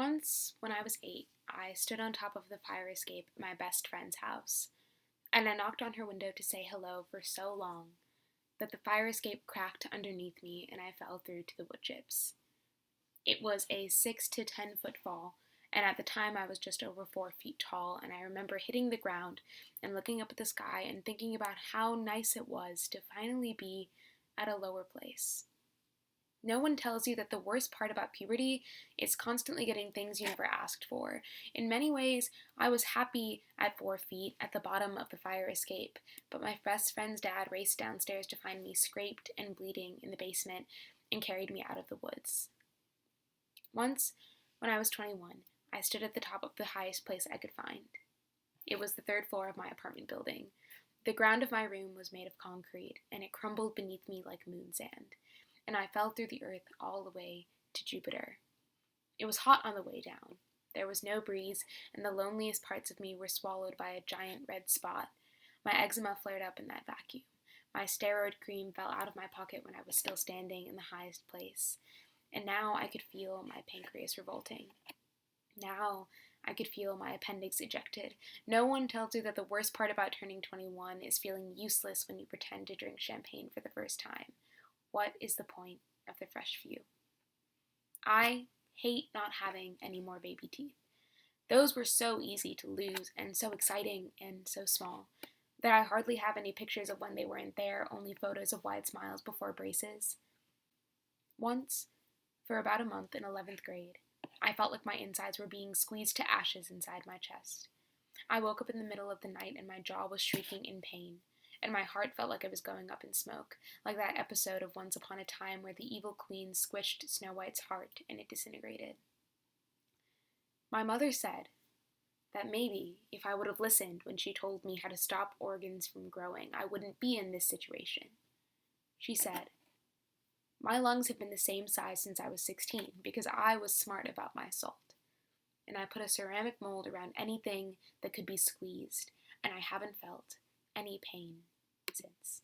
Once, when I was 8, I stood on top of the fire escape at my best friend's house, and I knocked on her window to say hello for so long that the fire escape cracked underneath me and I fell through to the wood chips. It was a 6 to 10 foot fall, and at the time I was just over 4 feet tall, and I remember hitting the ground and looking up at the sky and thinking about how nice it was to finally be at a lower place. No one tells you that the worst part about puberty is constantly getting things you never asked for. In many ways, I was happy at 4 feet at the bottom of the fire escape, but my best friend's dad raced downstairs to find me scraped and bleeding in the basement and carried me out of the woods. Once, when I was 21, I stood at the top of the highest place I could find. It was the third floor of my apartment building. The ground of my room was made of concrete, and it crumbled beneath me like moon sand, and I fell through the earth all the way to Jupiter. It was hot on the way down. There was no breeze, and the loneliest parts of me were swallowed by a giant red spot. My eczema flared up in that vacuum. My steroid cream fell out of my pocket when I was still standing in the highest place, and now I could feel my pancreas revolting. Now I could feel my appendix ejected. No one tells you that the worst part about turning 21 is feeling useless when you pretend to drink champagne for the first time. What is the point of the fresh view? I hate not having any more baby teeth. Those were so easy to lose and so exciting and so small that I hardly have any pictures of when they weren't there, only photos of wide smiles before braces. Once, for about a month in 11th grade, I felt like my insides were being squeezed to ashes inside my chest. I woke up in the middle of the night and my jaw was shrieking in pain, and my heart felt like it was going up in smoke, like that episode of Once Upon a Time where the evil queen squished Snow White's heart and it disintegrated. My mother said that maybe if I would have listened when she told me how to stop organs from growing, I wouldn't be in this situation. She said, "My lungs have been the same size since I was 16 because I was smart about my salt. And I put a ceramic mold around anything that could be squeezed, and I haven't felt any pain since."